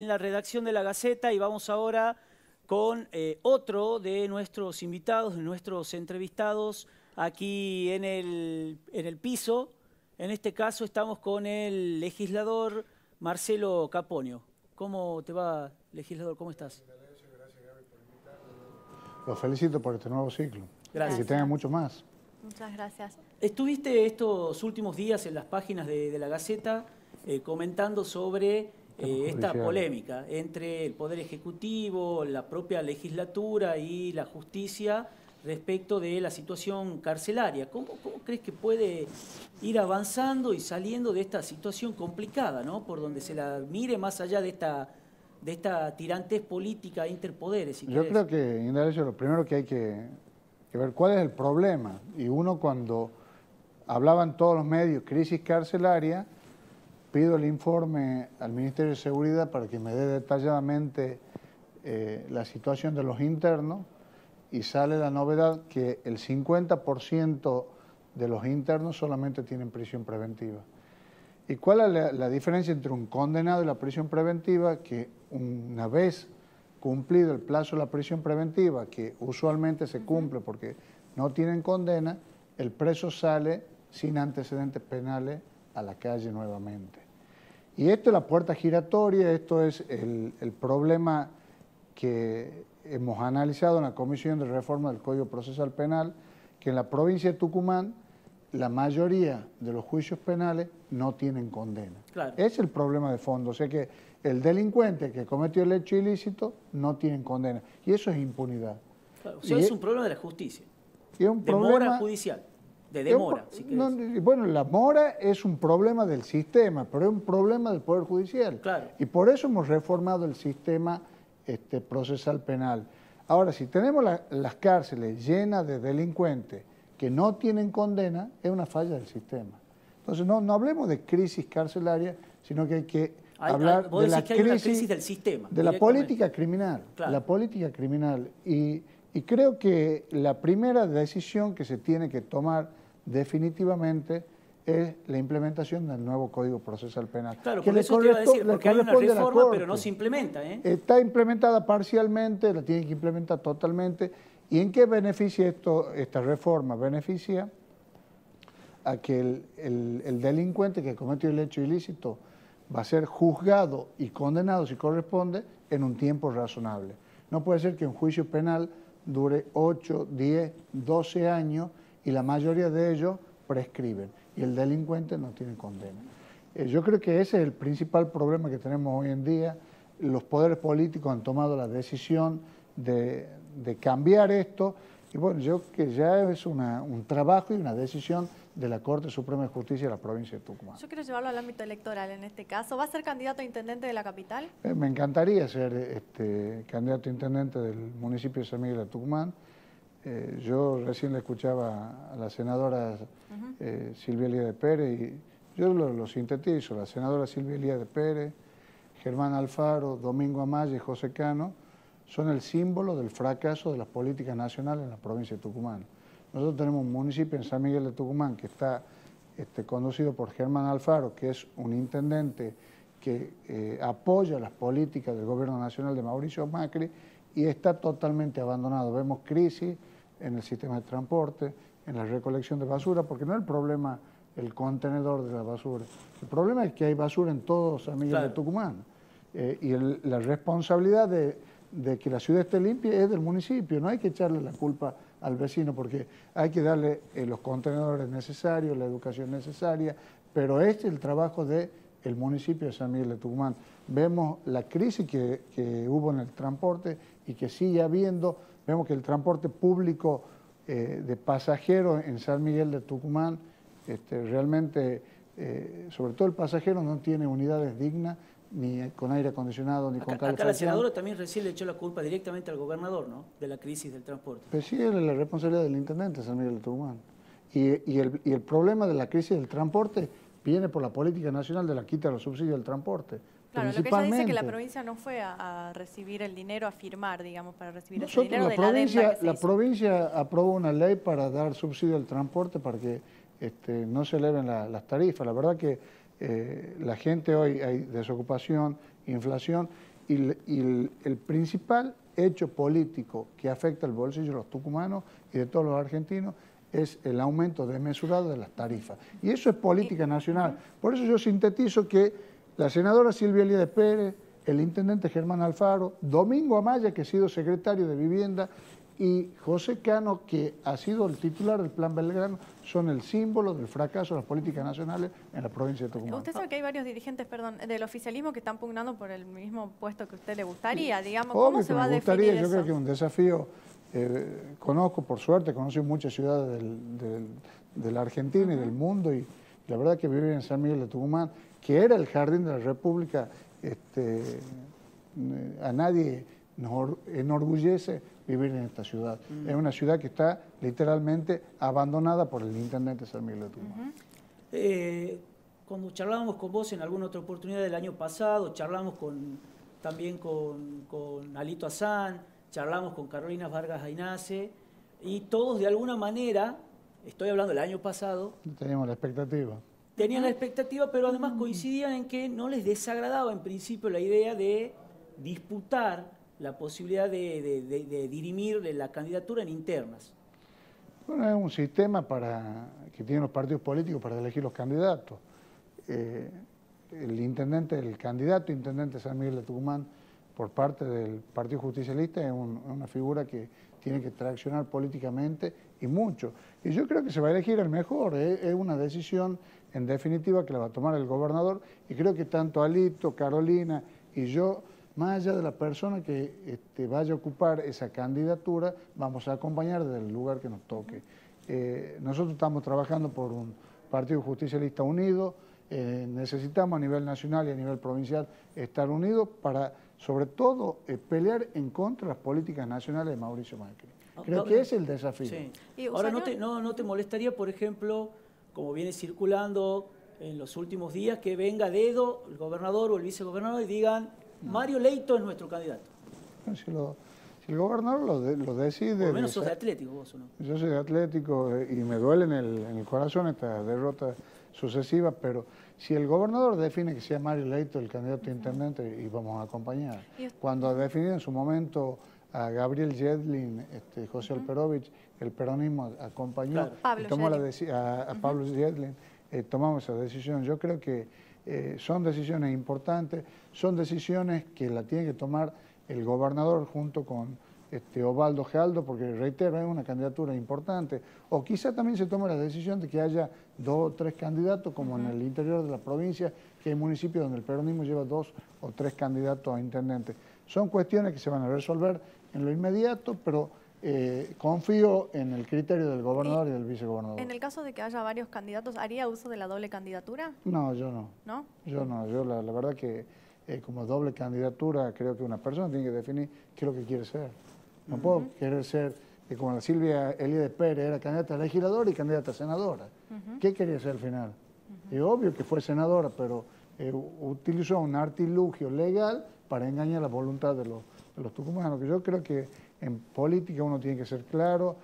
En la redacción de La Gaceta y vamos ahora con otro de nuestros invitados, de nuestros entrevistados aquí en el piso. En este caso estamos con el legislador Marcelo Caponio. ¿Cómo te va, legislador? ¿Cómo estás? Gracias, Gaby, por invitarme. Los felicito por este nuevo ciclo. Gracias. Y que tengan mucho más. Muchas gracias. Estuviste estos últimos días en las páginas de La Gaceta comentando sobre esta polémica entre el Poder Ejecutivo, la propia legislatura y la justicia respecto de la situación carcelaria. ¿Cómo crees que puede ir avanzando y saliendo de esta situación complicada, ¿no? Por donde se la mire más allá de esta tirantez política interpoderes? Si Yo creo que, Indalecio, lo primero que hay que ver cuál es el problema. Y uno, cuando hablaban todos los medios crisis carcelaria, pido el informe al Ministerio de Seguridad para que me dé detalladamente la situación de los internos, y sale la novedad que el 50% de los internos solamente tienen prisión preventiva. ¿Y cuál es la diferencia entre un condenado y la prisión preventiva? Que una vez cumplido el plazo de la prisión preventiva, que usualmente se cumple porque no tienen condena, el preso sale sin antecedentes penales a la calle nuevamente. Y esto es la puerta giratoria, esto es el problema que hemos analizado en la Comisión de Reforma del Código Procesal Penal, que en la provincia de Tucumán la mayoría de los juicios penales no tienen condena. Claro. Es el problema de fondo, o sea que el delincuente que cometió el hecho ilícito no tiene condena, y eso es impunidad. Claro, o sea, es un problema de la justicia, y es un demora judicial, de demora, si no, bueno, la mora es un problema del sistema, pero es un problema del Poder Judicial. Claro. Y por eso hemos reformado el sistema procesal penal. Ahora, si tenemos las cárceles llenas de delincuentes que no tienen condena, es una falla del sistema. Entonces, no hablemos de crisis carcelaria, sino que hay que hablar de la crisis del sistema. De la política criminal. Claro. La política criminal. Y creo que la primera decisión que se tiene que tomar definitivamente es la implementación del nuevo Código Procesal Penal. Claro, por eso te iba a decir, porque hay una reforma, pero no se implementa. Está implementada parcialmente, la tienen que implementar totalmente. ¿Y en qué beneficia esta reforma? Beneficia a que el delincuente que cometió el hecho ilícito va a ser juzgado y condenado, si corresponde, en un tiempo razonable. No puede ser que un juicio penal dure 8, 10, 12 años y la mayoría de ellos prescriben y el delincuente no tiene condena. Yo creo que ese es el principal problema que tenemos hoy en día. Los poderes políticos han tomado la decisión de cambiar esto, y bueno, yo creo que ya es un trabajo y una decisión de la Corte Suprema de Justicia de la provincia de Tucumán. Yo quiero llevarlo al ámbito electoral en este caso. ¿Va a ser candidato a intendente de la capital? Me encantaría ser candidato a intendente del municipio de San Miguel de Tucumán. Yo recién le escuchaba a la senadora Silvia Elía de Pérez, y yo lo sintetizo: la senadora Silvia Elía de Pérez, Germán Alfaro, Domingo Amaya y José Cano son el símbolo del fracaso de las políticas nacionales en la provincia de Tucumán. Nosotros tenemos un municipio en San Miguel de Tucumán que está conducido por Germán Alfaro, que es un intendente que apoya las políticas del gobierno nacional de Mauricio Macri, y está totalmente abandonado. Vemos crisis en el sistema de transporte, en la recolección de basura, porque no es el problema el contenedor de la basura. El problema es que hay basura en todo San Miguel de Tucumán. Y la responsabilidad de que la ciudad esté limpia es del municipio. No hay que echarle la culpa al vecino, porque hay que darle los contenedores necesarios, la educación necesaria, pero este es el trabajo del municipio de San Miguel de Tucumán. Vemos la crisis que hubo en el transporte y que sigue habiendo. Vemos que el transporte público de pasajeros en San Miguel de Tucumán, realmente, sobre todo el pasajero, no tiene unidades dignas, ni con aire acondicionado, ni con calefacción. Acá la senadora también recién le echó la culpa directamente al gobernador, ¿no?, de la crisis del transporte. Pues sí, es la responsabilidad del intendente de San Miguel de Tucumán. Y el problema de la crisis del transporte viene por la política nacional de la quita de los subsidios del transporte. Claro, lo que ella dice es que la provincia no fue a recibir el dinero, a firmar, digamos, para recibir ese dinero de la adenda que se hizo. La provincia aprobó una ley para dar subsidio al transporte para que no se eleven las tarifas. La verdad que la gente hoy, hay desocupación, inflación, el principal hecho político que afecta el bolsillo de los tucumanos y de todos los argentinos es el aumento desmesurado de las tarifas. Y eso es política nacional. Por eso yo sintetizo que la senadora Silvia Elías de Pérez, el intendente Germán Alfaro, Domingo Amaya, que ha sido secretario de Vivienda, y José Cano, que ha sido el titular del Plan Belgrano, son el símbolo del fracaso de las políticas nacionales en la provincia de Tucumán. Usted sabe que hay varios dirigentes, del oficialismo que están pugnando por el mismo puesto que a usted le gustaría, digamos, ¿cómo se va a definir eso? Yo creo que es un desafío. Conozco, por suerte, conocí muchas ciudades de la Argentina y del mundo, y la verdad que vivir en San Miguel de Tucumán, que era el jardín de la República, a nadie nos enorgullece vivir en esta ciudad. Es una ciudad que está literalmente abandonada por el intendente San Miguel de Tucumán. Cuando charlábamos con vos en alguna otra oportunidad del año pasado, charlamos también con Alito Azán, charlamos con Carolina Vargas Aynace, y todos de alguna manera, estoy hablando del año pasado, teníamos la expectativa. Tenían la expectativa, pero además coincidían en que no les desagradaba en principio la idea de disputar la posibilidad de dirimir la candidatura en internas. Bueno, es un sistema que tienen los partidos políticos para elegir los candidatos. El candidato intendente de San Miguel de Tucumán por parte del Partido Justicialista es una figura que tiene que traccionar políticamente y mucho. Y yo creo que se va a elegir el mejor, es una decisión en definitiva que la va a tomar el gobernador, y creo que tanto Alito, Carolina y yo, más allá de la persona que vaya a ocupar esa candidatura, vamos a acompañar desde el lugar que nos toque. Nosotros estamos trabajando por un Partido Justicialista unido, necesitamos a nivel nacional y a nivel provincial estar unidos para, sobre todo, pelear en contra de las políticas nacionales de Mauricio Macri. Creo que ese es el desafío. Sí. Ahora, ¿no te molestaría, por ejemplo, como viene circulando en los últimos días, que venga dedo el gobernador o el vicegobernador y digan: Mario Leito es nuestro candidato? Si el gobernador lo decide... Por lo menos sos de Atlético vos, ¿o no? Yo soy de Atlético y me duele en el corazón esta derrota sucesiva, pero si el gobernador define que sea Mario Leito el candidato a intendente, y vamos a acompañar. Cuando ha definido en su momento a Gabriel Yedlin, José Alperovich, el peronismo acompañó, claro. y tomó a Pablo Yedlin, tomamos esa decisión. Yo creo que son decisiones importantes, son decisiones que la tiene que tomar el gobernador junto con Osvaldo Geraldo, porque reitero, es una candidatura importante. O quizá también se tome la decisión de que haya 2 o 3 candidatos, como en el interior de la provincia, que hay municipios donde el peronismo lleva 2 o 3 candidatos a intendente. Son cuestiones que se van a resolver en lo inmediato, pero confío en el criterio del gobernador y del vicegobernador. En el caso de que haya varios candidatos, ¿haría uso de la doble candidatura? No, yo no. ¿No? Yo no. Yo la verdad que como doble candidatura creo que una persona tiene que definir qué es lo que quiere ser. No puedo querer ser, como la Silvia Elías de Pérez era candidata a legisladora y candidata a senadora. ¿Qué quería ser al final? Es obvio que fue senadora, pero utilizó un artilugio legal para engañar la voluntad de los tucumanos. Yo creo que en política uno tiene que ser claro,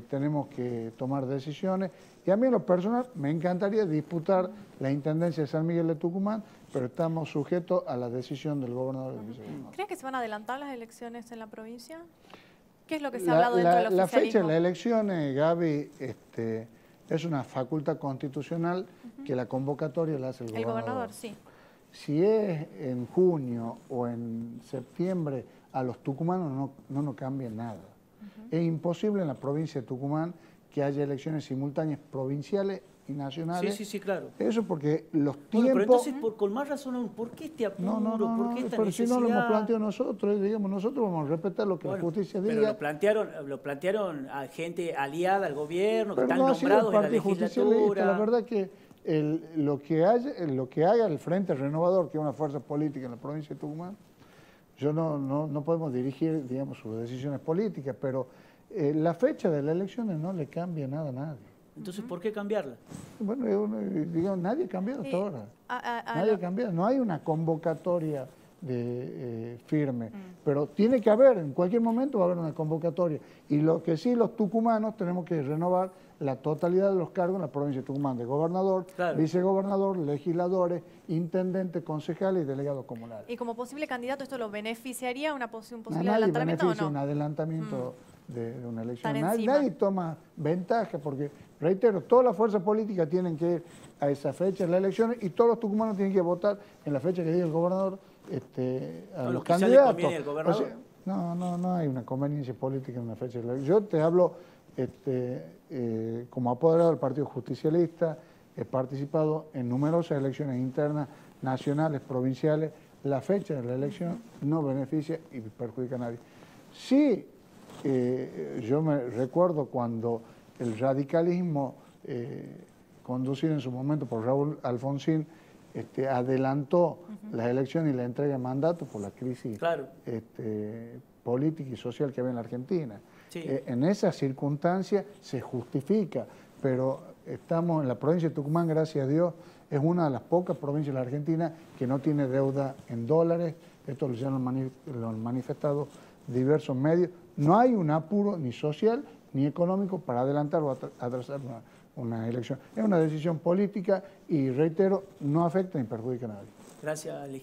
tenemos que tomar decisiones, y a mí en lo personal me encantaría disputar la intendencia de San Miguel de Tucumán, pero estamos sujetos a la decisión del gobernador y del vicegobernador. ¿Crees que se van a adelantar las elecciones en la provincia? ¿Qué es lo que se ha hablado dentro del oficialismo? La fecha de las elecciones, Gaby, es una facultad constitucional que la convocatoria la hace el gobernador. El gobernador, sí. Si es en junio o en septiembre, a los tucumanos no nos cambia nada. Es imposible en la provincia de Tucumán que haya elecciones simultáneas provinciales y nacionales. Sí, claro. Eso porque los tiempos... Bueno, pero entonces, con más razón, ¿por qué este apuro? ¿Por qué esta pero necesidad? si no lo hemos planteado nosotros, digamos, nosotros vamos a respetar lo que la justicia diga. Pero lo plantearon a gente aliada al gobierno, pero que están nombrados en la legislatura. La verdad que lo que haga el Frente Renovador, que es una fuerza política en la provincia de Tucumán, no podemos dirigir, digamos, sus decisiones políticas, pero la fecha de las elecciones no le cambia nada a nadie. Entonces, ¿por qué cambiarla? Bueno, digamos, nadie ha cambiado hasta ahora. Nadie ha cambiado. No hay una convocatoria firme. pero tiene que haber, en cualquier momento va a haber una convocatoria. Y lo que sí, los tucumanos tenemos que renovar la totalidad de los cargos en la provincia de Tucumán, de gobernador, vicegobernador, legisladores, intendentes, concejales y delegados comunales. ¿Y como posible candidato esto lo beneficiaría un posible adelantamiento o no? Un adelantamiento de una elección. Nadie toma ventaja porque, reitero, todas las fuerzas políticas tienen que ir a esa fecha en las elecciones y todos los tucumanos tienen que votar en la fecha que diga el gobernador a los candidatos. O sea, no hay una conveniencia política en una fecha de elección. Yo te hablo como apoderado del Partido Justicialista, he participado en numerosas elecciones internas, nacionales, provinciales. La fecha de la elección no beneficia y perjudica a nadie. Sí, yo me recuerdo cuando el radicalismo, conducido en su momento por Raúl Alfonsín, adelantó las elecciones y la entrega de mandato por la crisis política y social que había en la Argentina. Sí. En esas circunstancias se justifica, pero estamos en la provincia de Tucumán, gracias a Dios, es una de las pocas provincias de la Argentina que no tiene deuda en dólares. Esto lo han manifestado diversos medios. No hay un apuro ni social ni económico para adelantar o atrasar una elección. Es una decisión política y, reitero, no afecta ni perjudica a nadie. Gracias, legislador.